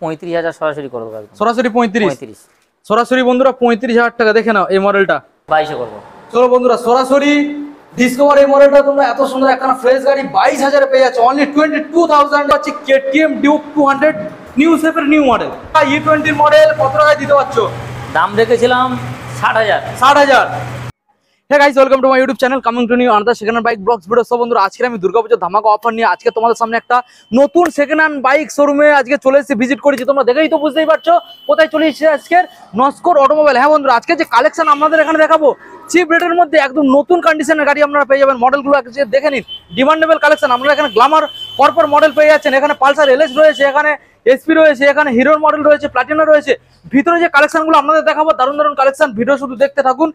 35,000 সরাসরি করবো, সরাসরি 35 সরাসরি বন্ধুরা 35,000 টাকা। দেখে নাও এই মডেলটা 22 করবো। চলো বন্ধুরা সরাসরি ডিসকভার এই মডেলটা তোমরা এত সুন্দর একটা ফ্রেশ গাড়ি 22,000 এ পেয়ে যাচ্ছ। অনলি 22,000 হচ্ছে KTM ডিউক 200 নিউ শেপের নিউ মডেল। E20 মডেল কত টাকায় দিতে পারছো? দাম রেখেছিলাম 60,000। Hey guys, welcome to my YouTube channel coming to new another second hand bike blogs video. সব বন্ধুরা আজকে আমি দুর্গাপূজার ধামাকা অফার নিয়ে আজকে তোমাদের সামনে একটা নতুন সেকেন্ড হ্যান্ড বাইক শোরুমে আজকে চলে এসেছি, ভিজিট করেছি। তোমরা দেখেই তো বুঝতেই পারছো কোথায় চলে এসেছি আজকের নস্কর অটোমোবাইল। হ্যাঁ বন্ধুরা, আজকে যে কালেকশন আপনাদের এখানে দেখাবো চিপ রেটের মধ্যে একদম নতুন কন্ডিশনের গাড়ি আপনারা পেয়ে যাবেন। মডেলগুলো আজকে দেখে নিন, ডিমান্ডেবল কালেকশন। আপনারা এখানে গ্ল্যামার পরপর মডেল পেয়ে যাচ্ছেন, এখানে পালসার এলএস রয়েছে, এখানে এসপি রয়েছে, এখানে হিরোর মডেল রয়েছে, প্লাটিনা রয়েছে। ভিতরে যে কালেকশনগুলো আপনাদের দেখাবো দারুণ দারুণ কালেকশন, ভিডিও শুধু দেখতে থাকুন।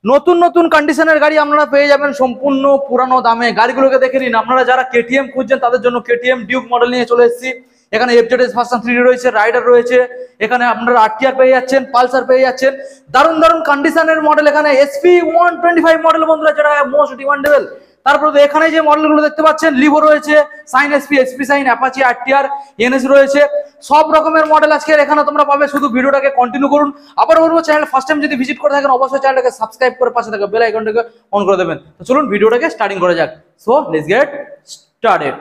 নতুন নতুন কন্ডিশনের গাড়ি আপনারা পেয়ে যাবেন সম্পূর্ণ পুরানো দামে। গাড়িগুলোকে দেখে নিন। আপনারা যারা KTM খুঁজছেন তাদের জন্য KTM ডিউক মডেল নিয়ে চলে এসেছি। এখানে FZS ভার্সন 3 রয়েছে, রাইডার রয়েছে, এখানে আপনারা RTR পেয়ে যাচ্ছেন, পালসার পেয়ে যাচ্ছেন, দারুণ দারুণ কন্ডিশনের মডেল। এখানে SP 125 মডেল বন্ধুরা, যেটা মোস্ট ডিমান্ডেবল। তারপরে এখানে যে মডেলগুলো দেখতে পাচ্ছেন, লিভো রয়েছে, Shine SP Shine, Apache, RTR, NS রয়েছে, সব রকমের মডেল আজকে এখানে তোমরা পাবে। শুধু ভিডিওটাকে কন্টিনিউ করুন। আবার বলবো, চ্যানেল ফার্স্ট টাইম যদি ভিজিট করে থাকেন অবশ্যই চ্যানেলটাকে সাবস্ক্রাইব করে পাশে থাকা বেল আইকনটাকে অন করে দেবেন। তো চলুন ভিডিওটাকে স্টার্টিং করা যাক। So let's get started.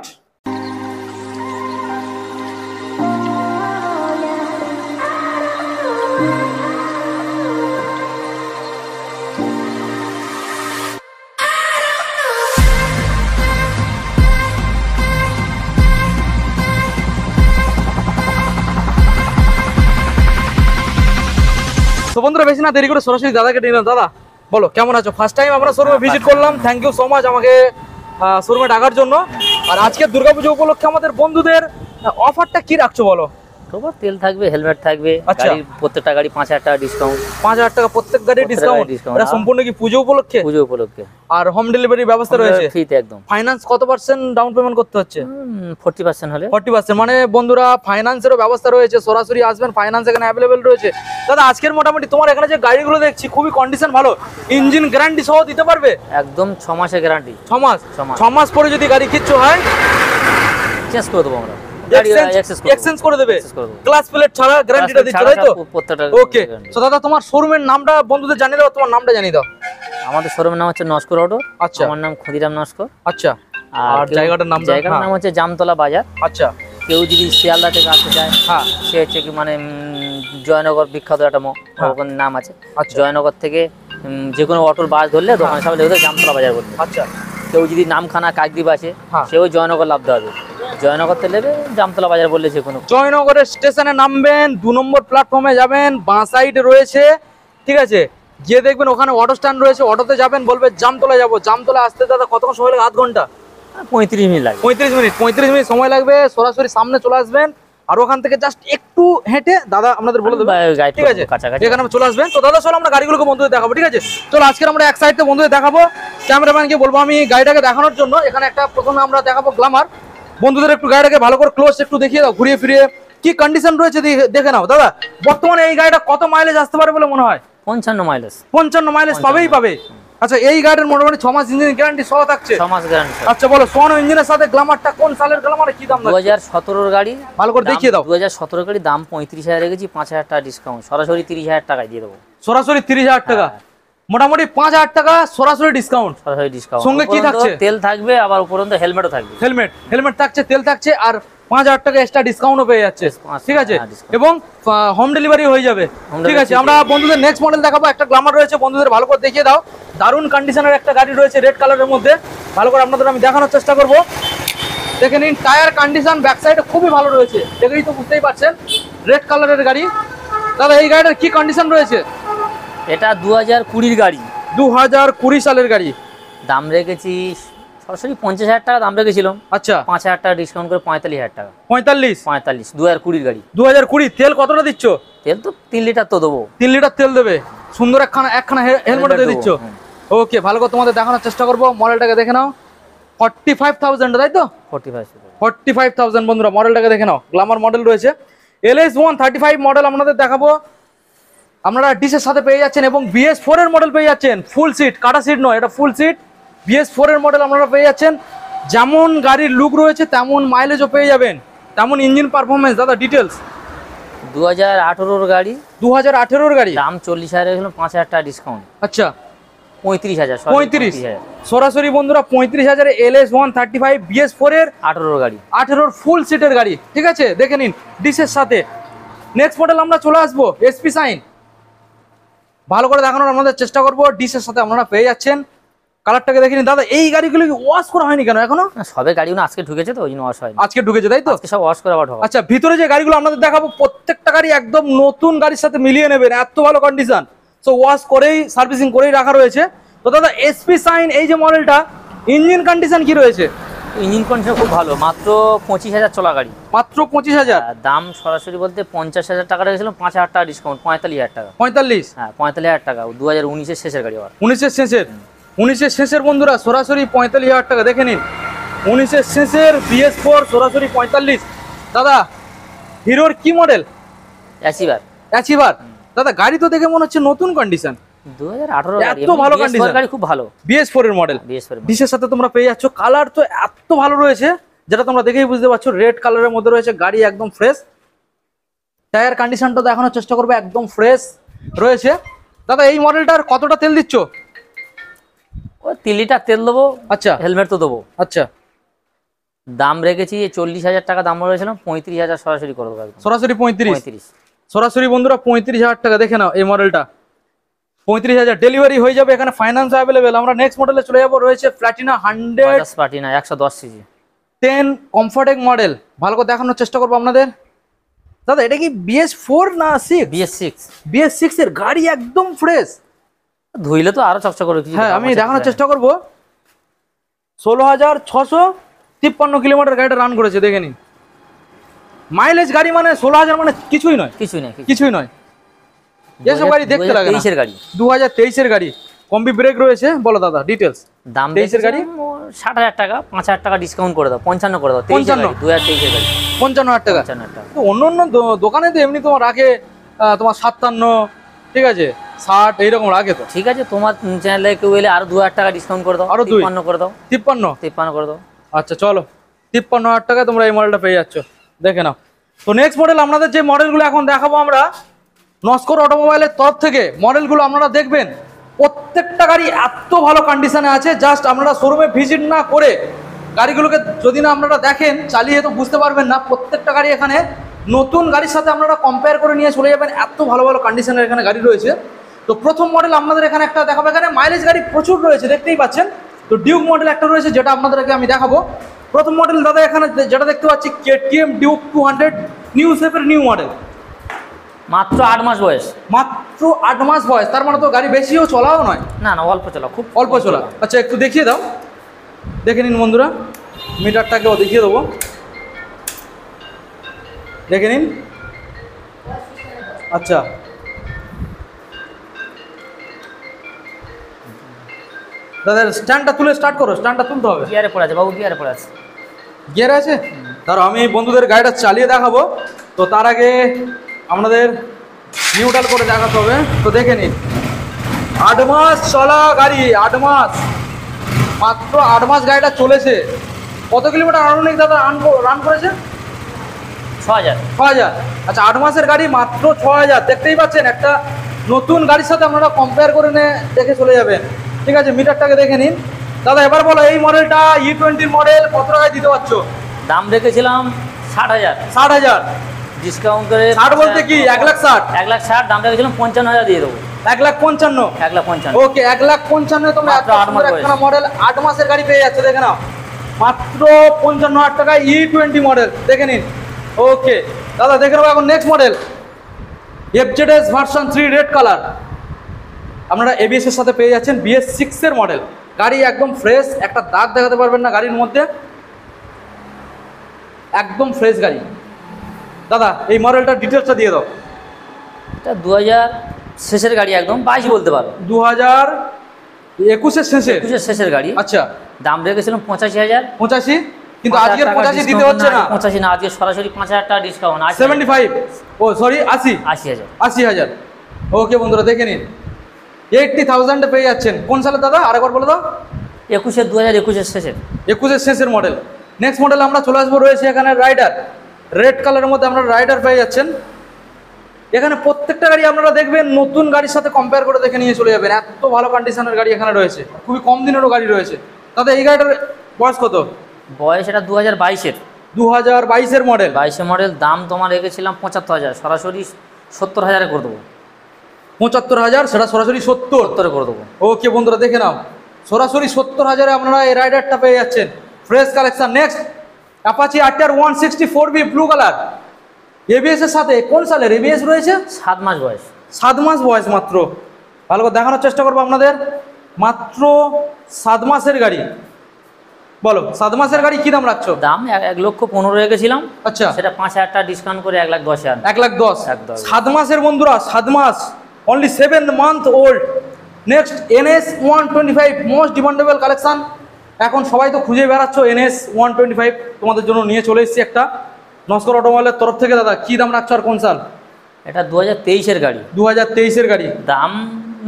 তো বন্ধুরা বেশি না দেরি করে সরাসরি দাদাকে নিলাম। দাদা বলো কেমন আছো? ফার্স্ট টাইম আমরা শোরুমে ভিজিট করলাম, থ্যাংক ইউ সো মাচ আমাকে শোরুমে ডাকার জন্য। আর আজকে দুর্গাপুজো উপলক্ষে আমাদের বন্ধুদের অফারটা কি রাখছো বলো? তেল থাকবে, হেলমেট থাকবে, গাড়ির প্রত্যেকটা গাড়ি 5,000 টাকা ডিসকাউন্ট। 5,000 টাকা প্রত্যেক গাড়ির ডিসকাউন্ট। এটা সম্পূর্ণ কি পুজো উপলক্ষে? পুজো উপলক্ষে। আর হোম ডেলিভারি ব্যবস্থা রয়েছে? ফ্রিতে একদম। ফাইনান্স কত পার্সেন্ট ডাউন পেমেন্ট করতে হচ্ছে? 40% হলে। 40% মানে বন্ধুরা ফাইনান্সেরও ব্যবস্থা রয়েছে, সরাসরি আসবেন, ফাইনান্স এখানে অ্যাভেলেবেল রয়েছে। দাদা আজকের মোটামুটি তোমার এখানে যে গাড়িগুলো দেখছি খুবই কন্ডিশন ভালো, ইঞ্জিন গ্যারান্টি সহ দিতে পারবে? একদম 6 মাসের গ্যারান্টি। 6 মাস পরে যদি গাড়ি কিচ্ছু হয় চেঞ্জ করে দেবো আমরা, এক্সচেঞ্জ করে দেবে, ক্লাস প্লেট ছাড়া গ্যারান্টিটা দিচ্ছ তাই তো? ওকে। তো দাদা তোমার শোরুমের নামটা বন্ধুদের জানিয়ে দাও, তোমার নামটা জানিয়ে দাও। আমাদের শোরুমের নাম হচ্ছে নস্কর অটো। আচ্ছা। আমার নাম ক্ষুদিরাম নস্কর। আচ্ছা। আর জায়গাটার নাম? জায়গাটার নাম হচ্ছে জামতলা বাজার। আচ্ছা। কেউ যদি শিয়ালদা থেকে আসতে চায়, হ্যাঁ, সে হচ্ছে কি মানে জয়নগর বিখ্যাত একটা ওখানে নাম আছে। জয়নগর থেকে যে কোনো অটোর বাস ধরলে দোকানের সামনে লেগে জামতলা বাজার করতে। আচ্ছা। কেউ যদি নামখানা কাকদ্বীপ আসে সেও জয়নগর লাভতে হবে, জয়নগর থেকে নেবে জামতলা বাজার বললে যে কোনো। জয়নগরের স্টেশনে নামবেন, 2 নম্বর প্ল্যাটফর্মে যাবেন, বাঁ সাইডে রয়েছে, ঠিক আছে? গিয়ে দেখবেন ওখানে অটো স্ট্যান্ড রয়েছে, অটোতে যাবেন, বলবে জামতলা যাবো। জামতলা আসতে দাদা কতক্ষণ সময় লাগে? আধ ঘন্টা? 35 মিনিট লাগে। 35 মিনিট সময় লাগবে। সরাসরি সামনে চলে আসবেন, আর ওখান থেকে জাস্ট একটু হেঁটে দাদা আপনাদের বলে দেবে, ঠিক আছে? এখানে চলে আসবেন। তো দাদা চলো আমরা গাড়িগুলোকে বন্ধুদের দেখাবো, ঠিক আছে? চলো আজকে আমরা এক সাইডে বন্ধুদের দেখাবো, ক্যামেরাম্যানকে বলবো আমি গাড়িটাকে দেখানোর জন্য। এখানে একটা প্রথমে আমরা দেখাবো গ্ল্যামার। বন্ধুদের একটু গাড়িটাকে ভালো করে ক্লোজ একটু দেখিয়ে দাও, ঘুরিয়ে ফিরিয়ে কি কন্ডিশন রয়েছে দেখে নাও। দাদা বর্তমানে এই গাড়িটা কত মাইলেজ আসতে পারে বলে মনে হয়? 55 মাইলেজ। 55 মাইলেজ পাবে। আচ্ছা, এই গাড়ির মোটামুটি 6 মাস ইঞ্জিন গ্যারান্টি সহ থাকছে? 6 মাস গ্যারান্টি। আচ্ছা বলো, সোনো ইঞ্জিনের সাথে গ্ল্যামারটা কোন সালের গ্ল্যামার, কি দাম? 2017 এর গাড়ি। ভালো করে দেখিয়ে দাও। 2017 গাড়ি, দাম 35,000 রেখেছি, 5,000 টাকা ডিসকাউন্ট, সরাসরি 30,000 টাকায় দিয়ে দেবো। সরাসরি 30,000 টাকা, মোটামুটি 5,000 টাকা সরাসরি ডিসকাউন্ট। সঙ্গে কি থাকছে? তেল থাকবে, আবার উপরন্ত হেলমেটও থাকবে। হেলমেট থাকছে, তেল থাকছে, আর 5,000 টাকা এক্সট্রা ডিসকাউন্টও পেয়ে যাচ্ছে, ঠিক আছে? এবং হোম ডেলিভারি হয়ে যাবে, ঠিক আছে? আমরা বন্ধুদের নেক্সট মডেল দেখাবো। একটা গ্ল্যামার রয়েছে, বন্ধুদের ভালো করে দেখিয়ে দাও। দারুণ কন্ডিশনের একটা গাড়ি রয়েছে রেড কালারের মধ্যে, ভালো করে আপনাদের আমি দেখানোর চেষ্টা করব। দেখে নিন টায়ার কন্ডিশন, ব্যাক সাইডে খুবই ভালো রয়েছে, দেখেই তো বুঝতেই পারছেন রেড কালারের গাড়ি। দাদা এই গাড়িটার কি কন্ডিশন রয়েছে? এটা 2020 গাড়ি। 2020 সালের গাড়ি। দাম রেখেছি সরাসরি 50,000 টাকা দাম রেখেছিলাম। আচ্ছা। 5,000 টাকা ডিসকাউন্ট করে 45,000 টাকা। 45 2020 গাড়ি। 2020 তেল কতটা দিচ্ছ? তেল তো 3 লিটার তো দেবো। 3 লিটার তেল দেবে, সুন্দর একখানা হেলমেট দিয়ে দিচ্ছ। ওকে, ভালো করে তোমাদের দেখানোর চেষ্টা করবো। মডেলটাকে দেখে নাও, 45,000 তাই তো? 45,000 বন্ধুরা, মডেলটাকে দেখে নাও। গ্ল্যামার মডেল রয়েছে, LS 135 মডেল আপনাদের দেখাবো। আপনারা ডিসের সাথে পেয়ে যাচ্ছেন এবং BS4 এর মডেল পেয়ে যাচ্ছেন। ফুল সিট, কাটা সিট নয়, এটা ফুল সিট। BS4 এর মডেল আপনারা পেয়ে যাচ্ছেন। যেমন গাড়ির লুক রয়েছে তেমন মাইলেজও পেয়ে যাবেন, তেমন ইঞ্জিন পারফরমেন্স। দাদা ডিটেলস 2018 গাড়ি, 2018 গাড়ি, দাম 40,000 ছিল, 5,000 টাকা ডিসকাউন্ট, আচ্ছা 35,000, 35 সরাসরি বন্ধুরা 35,000 LS 135 BS4 এর 18 গাড়ি। 18 ফুল সিটের গাড়ি, ঠিক আছে দেখে নিন ডিসের সাথে। নেক্সট মডেল আমরা চলে আসবো এসপি সাইন, ভালো করে দেখানোর আমাদের চেষ্টা করবো। ডিসের সাথে আপনারা পেয়ে যাচ্ছেন, কালারটাকে দেখে নিন। দাদা এই গাড়িগুলো ওয়াশ করা হয়নি কেন এখনো? সবে গাড়িগুলো আজকে ঢুকেছে তো ওই জন্য ওয়াশ হয়নি। আজকে ঢুকেছে তাই তো? আজকে সব ওয়াশ করে আবার ঢোকা। আচ্ছা, ভিতরে যে গাড়িগুলো আপনাদের দেখাবো প্রত্যেকটা গাড়ি একদম নতুন গাড়ির সাথে মিলিয়ে নেবেন, এত ভালো কন্ডিশন। সো ওয়াশ করেই সার্ভিসিং করেই রাখা রয়েছে। তো দাদা এসপি সাইন এই যে মডেলটা, ইঞ্জিন কন্ডিশন কি রয়েছে? ইঞ্জিন কন্ডিশন খুব ভালো, মাত্র 25,000 চলা গাড়ি, মাত্র 25,000। দাম সরাসরি বলতে 50,000 টাকা রেখেছিলাম, 5,000 টাকা ডিসকাউন্ট, 45,000 টাকা। 45? হ্যাঁ 45,000 টাকা, 2019-এর শেষের গাড়ি আবার। 19-এর শেষের, 19-এর শেষের বন্ধুরা সরাসরি 45,000 টাকা দেখে নিন। 19-এর শেষের BS4 সরাসরি 45। দাদা হিরোর কি মডেল? অ্যাচিভার। অ্যাচিভার। দাদা গাড়ি তো দেখে মনে হচ্ছে নতুন কন্ডিশন, 2018 গাড়ি, এত ভালো কন্ডিশন, গাড়ি খুব ভালো। BS4 এর মডেল, ডিসের সাথে তোমরা পেয়ে যাচ্ছ। কালার তো এত ভালো রয়েছে যেটা তোমরা দেখেই বুঝতে পারছো, রেড কালারের মধ্যে রয়েছে। গাড়ি একদম ফ্রেশ, টায়ার কন্ডিশনটা দেখানোর চেষ্টা করবে, একদম ফ্রেশ রয়েছে। দাদা এই মডেলটার কতটা তেল দিচ্ছ? ও 3 লিটার তেল দেবো। আচ্ছা, হেলমেট তো দেবো। আচ্ছা, দাম রেখেছি 40,000 টাকা দাম বলেছিলাম, 35,000 সরাসরি করে দেবো একদম। সরাসরি 35। 35 সরাসরি বন্ধুরা 35,000 টাকা দেখে নাও এই মডেলটা, 35,000 ডেলিভারি হয়ে যাবে, এখানে ফাইন্যান্স অ্যাভেলেবেল। আমরা নেক্সট মডেলে চলে যাবো, রয়েছে প্ল্যাটিনা 100 প্লাটিনা 110 সিসি 10 কমফর্টেক মডেল। ভালো করে দেখানোর চেষ্টা করবো আপনাদের। দাদা এটা কি BS4 না 6? BS6। BS6 এর গাড়ি একদম ফ্রেশ, ধুইলে তো আরো চকচক করে। হ্যাঁ আমি দেখানোর চেষ্টা করবো। 16,653 কিলোমিটার গাড়িটা রান করেছে দেখে নিন। মাইলেজ গাড়ি মানে 16,000 মানে কিছুই নয়, কিছুই নেই, কিছুই নয়। এসব গাড়ি দেখতে লাগে না। 2023-এর গাড়ি, 2023-এর গাড়ি, কম্বি ব্রেক রয়েছে। বলো দাদা ডিটেলস। দাম 23-এর গাড়ি 60,000 টাকা, 5,000 টাকা ডিসকাউন্ট করে দাও, 55 করে দাও। 55? 2023-এর গাড়ি 55,000 টাকা। 55,000 টাকা। তো অন্য অন্য দোকানে তো এমনি তোমার রাখে তোমার 57, ঠিক আছে 60 এইরকম রাখে তো। ঠিক আছে, তোমার চ্যানেলে কেউ এলে আরো 2,000 টাকা ডিসকাউন্ট করে দাও, আরো 53 করে দাও। 53 করে দাও। আচ্ছা চলো, 53,000 টাকা তোমরা এই মডেলটা পেয়ে যাচ্ছ, দেখে নাও। তো নেক্সট মডেল আপনাদের যে মডেলগুলো এখন দেখাবো আমরা নস্কর অটোমোবাইলের তরফ থেকে, মডেলগুলো আপনারা দেখবেন প্রত্যেকটা গাড়ি এত ভালো কন্ডিশনে আছে। জাস্ট আপনারা শোরুমে ভিজিট না করে গাড়িগুলোকে যদি না আপনারা দেখেন, চালিয়ে তো বুঝতে পারবেন না। প্রত্যেকটা গাড়ি এখানে নতুন গাড়ির সাথে আপনারা কম্পেয়ার করে নিয়ে চলে যাবেন, এত ভালো ভালো কন্ডিশনের এখানে গাড়ি রয়েছে। তো প্রথম মডেল আপনাদের এখানে একটা দেখাবো, এখানে মাইলেজ গাড়ি প্রচুর রয়েছে দেখতেই পাচ্ছেন। তো ডিউক মডেল একটা রয়েছে যেটা আপনাদেরকে আমি দেখাবো। প্রথম মডেল দাদা এখানে যেটা দেখতে পাচ্ছি KTM ডিউক 200 নিউ শেপের নিউ মডেল, মাত্র 8 মাস বয়স। মাত্র 8 মাস বয়স, তার মানে তো গাড়ি বেশিও চলাও নয়। না না, অল্প চলা, খুব অল্প চলা। আচ্ছা একটু দেখিয়ে দাও, দেখে নিন বন্ধুরা, মিটারটাকেও দেখিয়ে দেবো, দেখে নিন। আচ্ছা দাদা স্ট্যান্ডটা তুলে স্টার্ট করো, স্ট্যান্ডটা তুলতে হবে। গিয়ারে পড়ে আছে বাবু, গিয়ারে পড়ে আছে। গিয়ার আছে? তার আমি বন্ধুদের গাড়িটা চালিয়ে দেখাবো। তো তার আগে আপনাদের নিউট্রাল করে দেখাতে হবে। তো দেখে নিন, 8 মাস চলা গাড়ি, 8 মাস, মাত্র 8 মাস গাড়িটা চলেছে। কত কিলোমিটার আনুমানিক দাদা রান করেছে? 6,000। 6,000। আচ্ছা 8 মাসের গাড়ি মাত্র 6,000, দেখতেই পাচ্ছেন। একটা নতুন গাড়ির সাথে আপনারা কম্পেয়ার করে দেখে চলে যাবেন, ঠিক আছে। মিটারটাকে দেখে নিন। দাদা এবার বলো এই মডেলটা E20 মডেল কত টাকায় দিতে পারছো? দাম রেখেছিলাম 60,000। 60,000 ডিসকাউন্ট করে 60 বলতে কি 1,60,000? 1,60,000 দাম রেখেছিলাম, 55,000 দিয়ে দেবো। 1,55,000? 1,55,000। ওকে 1,55,000 তোমরা মাত্র 8 মাস বয়স। একটা মডেল 8 মাসের গাড়ি পেয়ে যাচ্ছে, দেখে নাও। মাত্র 55,000 টাকায় E20 মডেল, দেখে নিন। ওকে দাদা দেখে নেবো এখন next model FZS version 3 red colour. আপনারা ABS এর সাথে পেয়ে যাচ্ছেন, BS6 এর মডেল। গাড়ি একদম ফ্রেশ, একটা দাগ দেখাতে পারবেন না গাড়ির মধ্যে, একদম ফ্রেশ গাড়ি। দাদা এই মডেলটার ডিটেলসটা দিয়ে দাও। এটা 2000 শেষের গাড়ি, একদম 22 বলতে পারো। 2021-এর শেষে? 21-এর শেষের গাড়ি। আচ্ছা দাম রেখেছিলাম 85,000। 85? কিন্তু আজকে 85 দিতে হচ্ছে না। 85 না, আজকে সরাসরি 5,000 টাকা ডিসকাউন্ট। 75? ও সরি 80। 80,000। 80,000। ওকে বন্ধুরা দেখে নিন, 80,000 পেয়ে যাচ্ছেন। কোন সালে দাদা আরেকবার বলে দাও? 2021-এর শেষের। 21-এর শেষের মডেল। নেক্সট মডেল আমরা চলে আসবো, রয়েছে এখানে রাইডার রেড কালারের মধ্যে, আমরা রাইডার পেয়ে যাচ্ছেন। এখানে প্রত্যেকটা গাড়ি আপনারা দেখবেন নতুন গাড়ির সাথে কম্পেয়ার করে দেখে নিয়ে চলে যাবেন, এত ভালো কন্ডিশনের গাড়ি এখানে রয়েছে, খুবই কম দিনেরও গাড়ি রয়েছে। দাদা এই গাড়িটার বয়স কত? বয়স এটা 2022-এর 2022-এর মডেল। 22 মডেল। দাম তোমার রেখেছিলাম 75,000, সরাসরি 70,000-এ করে দেবো। 75,000, সেটা সরাসরি 70 70-এ করে দেবো। ওকে বন্ধুরা দেখে নাও, সরাসরি 70,000-এ আপনারা এই রাইডারটা পেয়ে যাচ্ছেন, fresh collection. Next Apache RTR 164B blue colour, ABS এর সাথে। কোন সালের এবিএস রয়েছে? 7 মাস বয়স। 7 মাস বয়স মাত্র। ভালো করে দেখানোর চেষ্টা করবো আপনাদের, মাত্র 7 মাসের গাড়ি। বলো 7 মাসের গাড়ি কি দাম রাখছো? দাম 1,15,000 রেখেছিলাম। আচ্ছা, সেটা 5,000 টাকা ডিসকাউন্ট করে 1,10,000। 1,10,000। একদম। 7 মাসের বন্ধুরা, 7 মাস, only 7 month old. Next NS 125, most demandable collection. এখন সবাই তো খুঁজে বেড়াচ্ছ NS 125, তোমাদের জন্য নিয়ে চলে এসেছি একটা নস্কর অটোমোবাইলের তরফ থেকে। দাদা কি দাম রাখছো আর কোন সাল? এটা 2023-এর গাড়ি। 2023-এর গাড়ি। দাম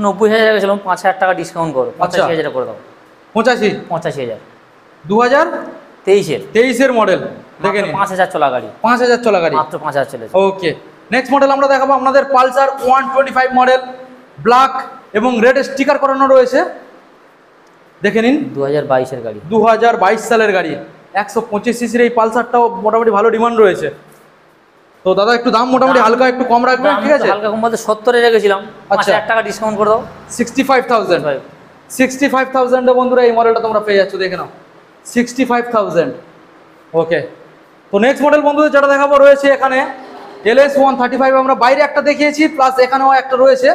90,000 রেখেছিলাম, 5,000 টাকা ডিসকাউন্ট করো, 85,000 করে দাও। 85? 85,000। 2023-এর মডেল। দেখে নিন, 5,000 চলা গাড়ি। 5,000 চলা গাড়ি, মাত্র 5,000 চলেছে। ওকে। নেক্সট মডেল আমরা দেখাবো আপনাদের পালসার 125 মডেল, ব্ল্যাক এবং রেড স্টিকার করানো রয়েছে। দেখে নিন, 2022-এর গাড়ি। 2022 সালের গাড়ি। 125 সিসির এই পালসারটাও মোটামুটি ভালো ডিমান্ড রয়েছে। তো দাদা একটু দাম মোটামুটি হালকা একটু কম রাখবেন, ঠিক আছে? হালকা কম বলতে 70-এ রেখেছিলাম, 5,000 টাকা ডিসকাউন্ট করে দাও। 65,000। 65,000 বন্ধুরা এই মডেলটা তোমরা পেয়ে যাচ্ছ, দেখে নাও 65,000। ওকে। তো নেক্সট মডেল বন্ধুদের যেটা দেখাবো রয়েছে এখানে LS 135। আমরা বাইরে একটা দেখিয়েছি, প্লাস এখানেও একটা রয়েছে।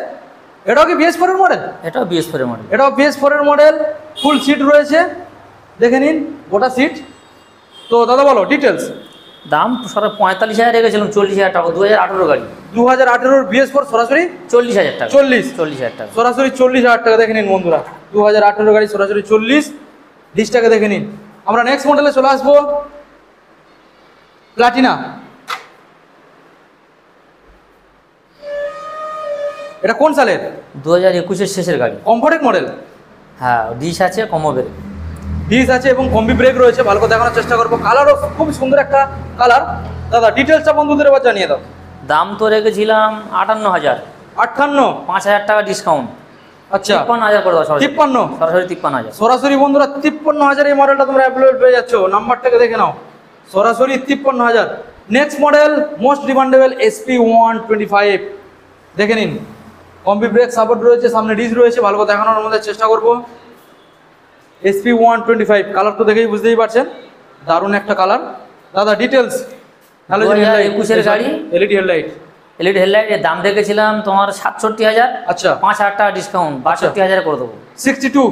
এটাও কি BS4 এর মডেল? এটাও BS4-এর মডেল। এটাও BS4 এর মডেল, ফুল সিট রয়েছে, দেখে নিন গোটা সিট। তো দাদা বলো ডিটেলস। দাম 45,000 রেখেছিলাম, 40,000 টাকা। 2018 গাড়ি। 2018-এর BS4 সরাসরি 40,000 টাকা। 40,000 টাকা সরাসরি 40,000 টাকা। দেখে নিন বন্ধুরা, 2018 গাড়ি সরাসরি 40 ডিসটাকে দেখে নিন। আমরা নেক্সট মডেলে চলে আসবো, প্লাটিনা। এটা কোন সালের? 2021-এর শেষের গাড়ি। Comfortech model. হ্যাঁ, ডিশ আছে, কমো ব্রেক। ডিস আছে এবং কম্বি ব্রেক রয়েছে। ভালো করে দেখানোর চেষ্টা করবো। কালারও খুব সুন্দর একটা কালার। দাদা ডিটেলসটা বন্ধুদের এবার জানিয়ে দাও। দাম তো রেখেছিলাম 58,000। 58? 5,000 টাকা ডিসকাউন্ট। আচ্ছা, 53,000 করে দাও। 53? সরাসরি 53,000। সরাসরি বন্ধুরা 53,000 এই মডেলটা তোমরা অ্যাভেলেবল পেয়ে যাচ্ছ। নাম্বারটাকে দেখে নাও, সরাসরি 53,000। Next model most demandable SP 125। দেখে নিন, কম্বি ব্রেক সাপোর্ট রয়েছে, সামনে ডিস রয়েছে। ভালো করে দেখানোর আমাদের চেষ্টা করবো। SP 125 কালার তো দেখেই বুঝতেই পারছেন, দারুণ একটা কালার। দাদা ডিটেলস। 2021-এর গাড়ি, LED হেডলাইট। LED headlight. এর দাম রেখেছিলাম তোমার 67,000। আচ্ছা, 5,000 টাকা ডিসকাউন্ট, 62,000 করে দেবো। 62?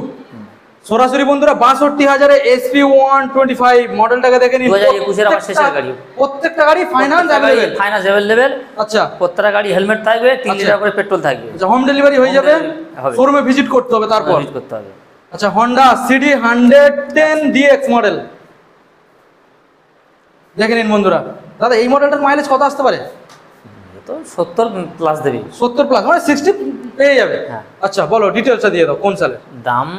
সরাসরি বন্ধুরা 62,000-এ SP 125 মডেলটাকে দেখে নিন। 2021-এর আবার শেষের গাড়ি। প্রত্যেকটা গাড়ি ফাইনান্স অ্যাভেলেবল। Finance available. আচ্ছা, প্রত্যেকটা গাড়ি হেলমেট থাকবে, 3 লিটার করে পেট্রোল থাকবে। আচ্ছা, হোম ডেলিভারি হয়ে যাবে, শোরুমে ভিজিট করতে হবে তারপর। ভিজিট করতে হবে। আচ্ছা, হন্ডা CD 110 DX মডেল দেখে নিন বন্ধুরা। দাদা এই মডেলটার মাইলেজ কত আসতে পারে? তো 70 প্লাস দেবে। 70 প্লাস মানে 60 পেয়ে যাবে। হ্যাঁ। আচ্ছা বলো ডিটেলসটা দিয়ে দাও, কোন সালে? দাম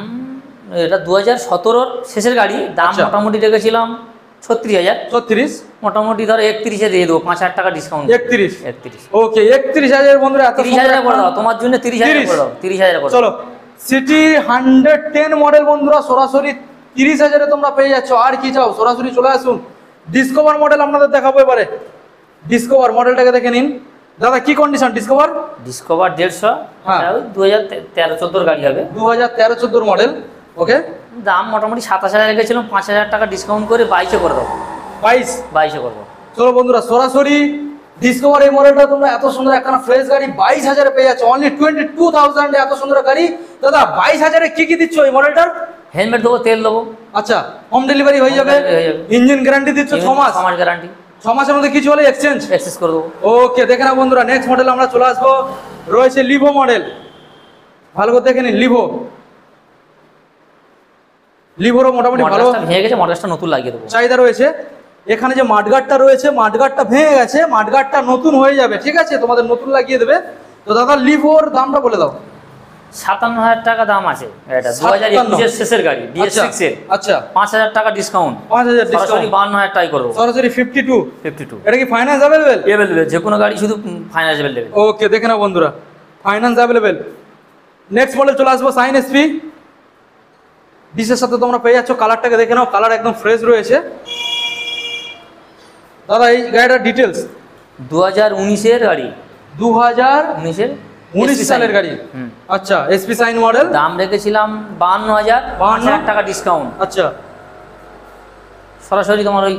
এটা 2017-র শেষের গাড়ি। দাম আচ্ছা। মোটামুটি রেখেছিলাম 36,000। 36? মোটামুটি ধরো 31-এ দিয়ে দেবো, 5,000 টাকা ডিসকাউন্ট। 31? 31। ওকে, 31,000 বন্ধুরা। এত 30,000 করে দাও, তোমার জন্য 30,000 করে দাও। 30,000 করে দাও। চলো, সিটি 110 মডেল বন্ধুরা সরাসরি 30,000-এ তোমরা পেয়ে যাচ্ছ। আর কি চাও, সরাসরি চলে আসুন। ডিসকভার মডেল আপনাদের দেখাবো এবারে। ডিসকভার মডেলটাকে দেখে নিন। দাদা কি কন্ডিশন ডিসকভার? ডিসকভার 150। হ্যাঁ। 2013-14 গাড়ি হবে। 2013-14 মডেল। ওকে। দাম মোটামুটি 27,000 রেখেছিলাম, 5,000 টাকা ডিসকাউন্ট করে 22-এ করে দাও। 22-এ করবো। চলো বন্ধুরা, সরাসরি ডিসকভার এই মডেলটা তোমরা এত সুন্দর একখানা ফ্রেশ গাড়ি 22,000-এ পেয়ে যাচ্ছ। অনলি 22,000-এ এত সুন্দর গাড়ি। দাদা 22,000-এ কি কি দিচ্ছ এই মডেলটার? হেলমেট দেবো, তেল দেবো। আচ্ছা, হোম ডেলিভারি হয়ে যাবে। ইঞ্জিন গ্যারান্টি দিচ্ছ 6 মাস। 6 মাস গ্যারান্টি। 6 মাসের মধ্যে কিছু হলে এক্সচেঞ্জ করে দেবো। ওকে, দেখে না বন্ধুরা। নেক্সট মডেল আমরা চলে আসবো, রয়েছে লিভো মডেল। ভালো করে দেখে নিন, লিভোরও মোটামুটি ভালো ভেঙে গেছে, মডেলটা নতুন লাগিয়ে দেবো। চাহিদা রয়েছে। এখানে যে মাঠগাটটা রয়েছে, মাঠগাটটা ভেঙে গেছে, মাঠগাটটা নতুন হয়ে যাবে, ঠিক আছে? তোমাদের নতুন লাগিয়ে দেবে। তো দাদা লিভোর দামটা বলে দাও। 57,000 টাকা দাম আছে এটা 2021 শেষের গাড়ি BS6 এর। আচ্ছা 5,000 টাকা ডিসকাউন্ট, 5,000 ডিসকাউন্ট, সরাসরি 52,000 টাকাই করবো। সরাসরি 52। 52 এটা কি ফাইন্যান্স अवेलेबल? এভেলেবেল, যে কোনো গাড়ি শুধু ফাইন্যান্স অ্যাভেলেবেল। ওকে, দেখে নাও বন্ধুরা, ফাইন্যান্স अवेलेबल। নেক্সট মডেল চলে আসবো সাইন এসপি। ডিসের সাথে তোমরা পেয়ে যাচ্ছ, কালারটাকে দেখে নাও, কালার একদম ফ্রেশ রয়েছে। দাদা এই গাড়িটার ডিটেলস 2019 এর গাড়ি, 2019 19 সালের গাড়ি। হুম। আচ্ছা এসপি সাইন মডেল। দাম রেখেছিলাম 52,000, 5,000 টাকা ডিসকাউন্ট, আচ্ছা সরাসরি তোমার ওই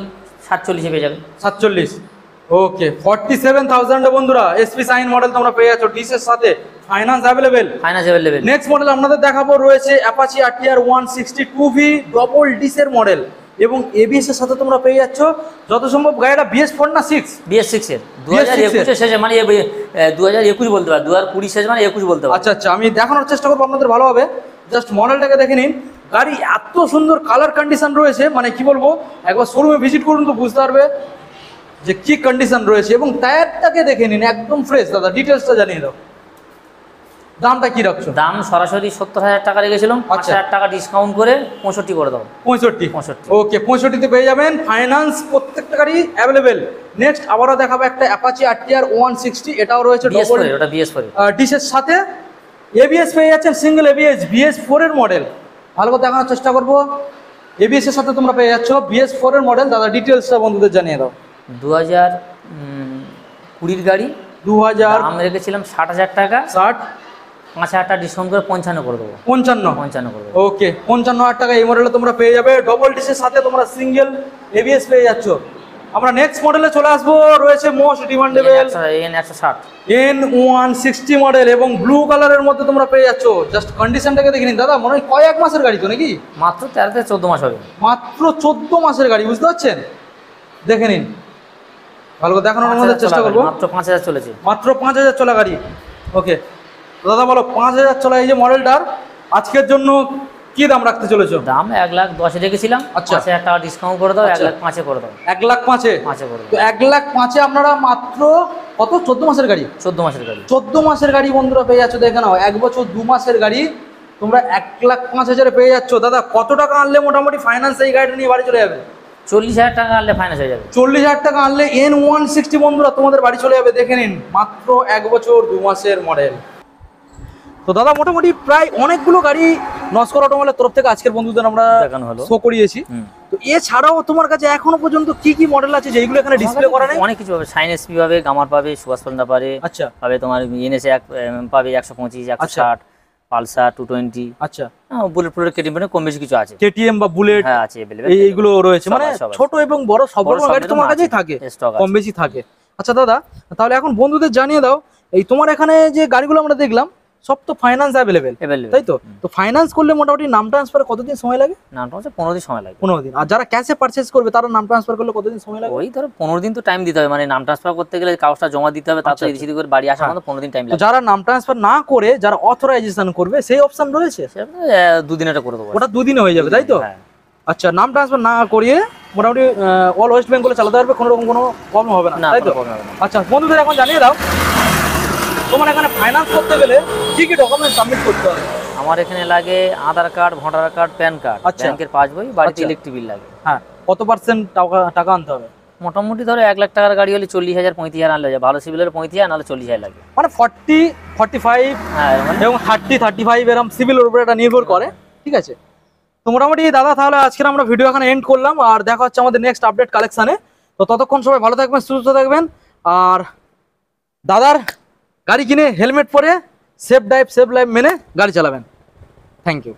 47 পেয়ে যাবে। 47। ওকে 47,000 বন্ধুরা এসপি সাইন মডেল তোমরা পেয়ে যাচ্ছ ডিসের সাথে, finance available. Finance available. Next model আপনাদের দেখাবো রয়েছে অ্যাপাচি RTR 160 ডবল ডিসের মডেল এবং এবিএস এর সাথে তোমরা পেয়ে যাচ্ছ যত সম্ভব গাড়িটা BS4 না 6? BS6 এর 2021 শেষে, মানে 2021 বলতে পারে, 2020 শেষ মানে 21 বলতে পারে। আচ্ছা আচ্ছা, আমি দেখানোর চেষ্টা করবো আপনাদের ভালোভাবে। জাস্ট মডেলটাকে দেখে নিন, গাড়ি এত সুন্দর কালার কন্ডিশন রয়েছে, মানে কি বলবো, একবার শোরুমে ভিজিট করুন তো বুঝতে পারবে যে কি কন্ডিশন রয়েছে। এবং টায়ারটাকে দেখে নিন, একদম ফ্রেশ। দাদা ডিটেলসটা জানিয়ে দাও, দামটা কি রাখছো? দাম সরাসরি 70,000 টাকা রেখেছিলাম, 5,000 টাকা ডিসকাউন্ট করে 65 করে দাও। 65। ওকে 65 পেয়ে যাবেন, ফাইন্যান্স প্রত্যেকটা গাড়ি অ্যাভেলেবেল। নেক্সট আবারও দেখাবো একটা অ্যাপাচি RTR 160, এটাও রয়েছে BS4 এর, ওটা BS4 এর। ডিসের সাথে এবিএস পেয়ে যাচ্ছেন, সিঙ্গেল এবিএস BS4 এর মডেল। ভালো করে দেখানোর চেষ্টা করবো। এবিএস এর সাথে তোমরা পেয়ে যাচ্ছ BS4 এর মডেল। দাদা ডিটেলসটা বন্ধুদের জানিয়ে দাও। 2020 গাড়ি, 2000 দাম রেখেছিলাম 60,000 টাকা, 60 5,000 টাকা ডিসকাউন্ট করে 55 করে দেবো। 55 করে দেবো। ওকে 55,000 টাকা এই মডেলে তোমরা পেয়ে যাবে, ডবল ডিসের সাথে তোমরা সিঙ্গেল এবিএস পেয়ে যাচ্ছ। আমরা নেক্সট মডেলে চলে আসবো, রয়েছে most demandable N160 N160 model এবং ব্লু কালারের মধ্যে তোমরা পেয়ে যাচ্ছ। জাস্ট কন্ডিশনটাকে দেখে নিন দাদা, মনে হয় কয়েক মাসের গাড়ি তো নাকি? মাত্র 13 থেকে 14 মাস হবে। মাত্র 14 মাসের গাড়ি, বুঝতে পারছেন? দেখে নিন, ভালো করে দেখানোর আমাদের চেষ্টা করবো। মাত্র 5,000 চলেছে, মাত্র 5,000 চলা গাড়ি। ওকে দাদা বলো, 5,000 চলা এই যে মডেলটার আজকের জন্য কি দাম রাখতে চলেছো? দাম 1,10,000 রেখেছিলাম, আচ্ছা। 5,000 টাকা ডিসকাউন্ট করে দাও, আচ্ছা। 1,05,000 করে দাও। 1,05,000 5,000 করে তো দাও। 1,05,000 আপনারা মাত্র কত, 14 মাসের গাড়ি? 14 মাসের গাড়ি। 14 মাসের গাড়ি বন্ধুরা পেয়ে যাচ্ছ, দেখে নাও, 1 বছর 2 মাসের গাড়ি তোমরা 1,05,000 পেয়ে যাচ্ছ। দাদা কত টাকা আনলে মোটামুটি ফাইন্যান্স এই গাড়িটা নিয়ে বাড়ি চলে যাবে? 40,000 টাকা আনলে ফাইন্যান্স হয়ে যাবে। 40,000 টাকা আনলে N160 বন্ধুরা তোমাদের বাড়ি চলে যাবে। দেখে নিন, মাত্র 1 বছর 2 মাসের মডেল। তো দাদা মোটামুটি প্রায় অনেকগুলো গাড়ি নস্কর অটোমোবাইলের তরফ থেকে আজকের বন্ধুদের আমরা দেখানো হলো, শো করিয়েছি। তো এছাড়াও তোমার কাছে এখনো পর্যন্ত কি কি মডেল আছে যেগুলো এখানে ডিসপ্লে করা নেই? অনেক কিছু পাবে, সাইন এসপি পাবে, গামার পাবে, সুভাষ পান্ডা পাবে, আচ্ছা পাবে তোমার NS পাবে 125, 160, পালসার 220, আচ্ছা বুলেট ফুলেট কেটিএম কম বেশি কিছু আছে। কেটিএম বা বুলেট, হ্যাঁ আছে available। এইগুলো রয়েছে, মানে সব আছে। ছোট এবং বড় সব বড় রকম গাড়ি সব তোমার রকম কাছেই আছে, থাকে, stock আছে। কম বেশি থাকে। আচ্ছা দাদা, তাহলে এখন বন্ধুদের জানিয়ে দাও, এই তোমার এখানে যে গাড়িগুলো আমরা দেখলাম সব তো ফাইন্যান্স অ্যাভেলেবেল, তাই তো? তো ফাইন্যান্স করলে মোটামুটি নাম ট্রান্সফারে কতদিন সময় লাগে? নাম ট্রান্সফার 15 দিন সময় লাগে। 15 দিন। আর যারা ক্যাশে পারচেজ করবে তারা নাম ট্রান্সফার করলে কতদিন সময় লাগে? ওই ধরো 15 দিন তো টাইম দিতে হবে, মানে নাম ট্রান্সফার করতে গেলে কাগজটা জমা দিতে হবে, তারপর এদিক সেদিক করে বাড়ি আসা মানে 15 দিন টাইম তো লাগে। যারা নাম ট্রান্সফার না করে যারা অথরাইজেশন করবে সেই অপশন রয়েছে, সেটা 2 দিন এটা করে দেবো। ওটা 2 দিনে হয়ে যাবে, তাই তো? হ্যাঁ। আচ্ছা, নাম ট্রান্সফার না করিয়ে মোটামুটি অল ওয়েস্ট বেঙ্গলে চালাতে পারবে, কোনো রকম কোনো প্রবলেম হবে না, না, তাই তো? কোনো problem হবে না। আচ্ছা বন্ধুদের এখন জানিয়ে দাও, তোমার এখানে ফাইন্যান্স করতে গেলে কি কি ডকুমেন্ট সাবমিট করতে হবে? আমার এখানে লাগে Aadhaar card, voter card, PAN card, আচ্ছা। ব্যাংকের পাসবই, বাড়িতে আচ্ছা। ইলেকট্রিক বিল লাগে। হ্যাঁ, কত পার্সেন্ট টাকা আনতে হবে? মোটামুটি ধরো 1 লাখ টাকার গাড়ি হলে 40,000 35,000 আনলে যায়, ভালো সিভিল হলে 35,000, নাহলে 40,000 লাগে। মানে 40 45 হ্যাঁ মানে এবং 30 35 এরকম সিভিলের উপরে এটা নির্ভর করে, ঠিক আছে? তো মোটামুটি দাদা তাহলে আজকে আমরা ভিডিও এখানে এন্ড করলাম, আর দেখা হচ্ছে আমাদের নেক্সট আপডেট কালেকশানে। তো ততক্ষণ সবাই ভালো থাকবেন, সুস্থ থাকবেন, আর দাদার গাড়ি কিনে হেলমেট পরে সেফ ড্রাইভ সেফ লাইফ মেনে গাড়ি চালাবেন। Thank you.